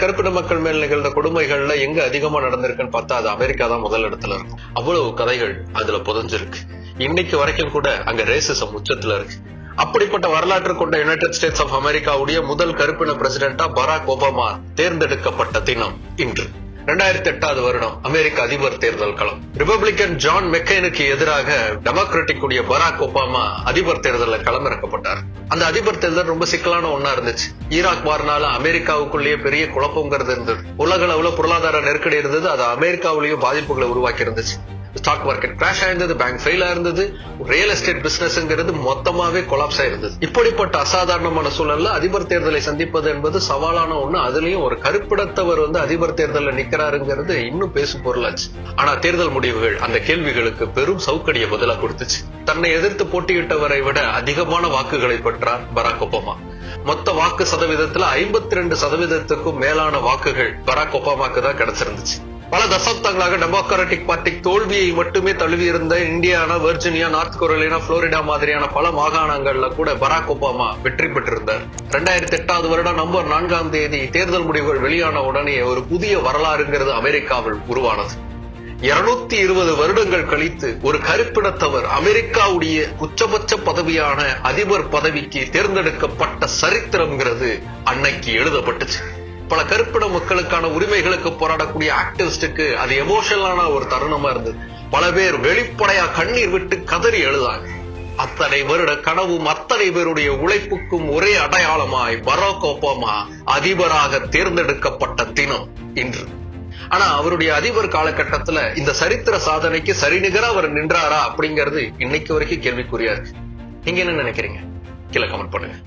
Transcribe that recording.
கருப்பின மக்கள் மேல் நிகழ்ந்த கொடுமைகள்ல எங்க அதிகமா நடந்திருக்குன்னு பார்த்தா அது அமெரிக்கா தான் முதல் இடத்துல இருக்கும். அவ்வளவு கதைகள் அதுல புதைஞ்சிருக்கு. இன்னைக்கு வரைக்கும் கூட அங்க ரேசிசம் உச்சத்துல இருக்கு. அப்படிப்பட்ட வரலாற்று கொண்ட யுனைடெட் ஸ்டேட்ஸ் ஆஃப் அமெரிக்காவுடைய முதல் கருப்பின பிரசிடென்டா பராக் ஒபாமா தேர்ந்தெடுக்கப்பட்ட தினம் இன்று. 2008 வருடம் அமெரிக்க அதிபர் தேர்தல் களம். ரிபப்ளிகன் ஜான் மெக்கைனுக்கு எதிராக டெமோக்ராட்டிக் உடைய பராக் ஒபாமா அதிபர் தேர்தலில் களமிறக்கப்பட்டார். அந்த அதிபர் தேர்தல் ரொம்ப சிக்கலான ஒண்ணா இருந்துச்சு. ஈராக் வார்னால அமெரிக்காவுக்குள்ளேயே பெரிய குழப்பங்கிறது இருந்தது. உலக அளவுல பொருளாதார நெருக்கடி இருந்தது. அது அமெரிக்காவிலேயும் பாதிப்புகளை உருவாக்கி இருந்துச்சு. ஸ்டாக் மார்க்கெட் கிராஷ் ஆயிருந்தது, பேங்க் ஃபெயில் ஆயிருந்தது, ரியல் எஸ்டேட் பிசினஸ்ங்கிறது மொத்தமாவே கொலாப்ஸ் ஆயிருந்தது. இப்படிப்பட்ட அசாதாரணமான சூழல்ல அதிபர் தேர்தலை சந்திப்பது என்பது சவாலான ஒண்ணு. அதுலயும் ஒரு கருப்பிடத்தவர் அதிபர் தேர்தலில் நிக்கிறாருங்கிறது இன்னும் பேசு பொருளாச்சு. ஆனா தேர்தல் முடிவுகள் அந்த கேள்விகளுக்கு பெரும் சவுக்கடிய பதிலா கொடுத்துச்சு. தன்னை எதிர்த்து போட்டியிட்டவரை விட அதிகமான வாக்குகளை பெற்றார் பராக் ஒபாமா. மொத்த வாக்கு சதவீதத்துல 52% மேலான வாக்குகள் பராக் ஒபாமாக்கு தான் கிடைச்சிருந்துச்சு. பல தசாப்தங்களாக டெமோக்ராட்டிக் பார்ட்டி தோல்வியை மட்டுமே தழுவி இருந்த Indiana, Virginia, North Carolina, Florida மாதிரியான பல மாகாணங்கள்ல கூட பராக் ஒபாமா வெற்றி பெற்றிருந்தார். 2008 வருடம் நவம்பர் 4 தேர்தல் முடிவுகள் வெளியான உடனே ஒரு புதிய வரலாறுங்கிறது அமெரிக்காவில் உருவானது. 220 வருடங்கள் கழித்து ஒரு கருப்பினத்தவர் அமெரிக்காவுடைய உச்சபட்ச பதவியான அதிபர் பதவிக்கு தேர்ந்தெடுக்கப்பட்ட சரித்திரம்ங்கிறது அன்னைக்கு எழுதப்பட்டுச்சு. பல கருப்பின மக்களுக்கான உரிமைகளுக்கு போராடக்கூடிய ஆக்டிவிஸ்டுக்கு அது எமோஷனலான ஒரு தருணமா இருந்தது. பல பேர் வெளிப்படையா கண்ணீர் விட்டு கதறி எழுதாங்க. அத்தனை வருட கனவும் அத்தனை பேருடைய உழைப்புக்கும் ஒரே அடையாளமாய் பராக் ஒபாமா அதிபராக தேர்ந்தெடுக்கப்பட்ட தினம் இன்று. ஆனா அவருடைய அதிபர் காலகட்டத்துல இந்த சரித்திர சாதனைக்கு சரிநிகரா அவர் நின்றாரா அப்படிங்கிறது இன்னைக்கு வரைக்கும் கேள்விக்குறியா இருக்கு. நீங்க என்ன நினைக்கிறீங்க? கீழே கமெண்ட் பண்ணுங்க.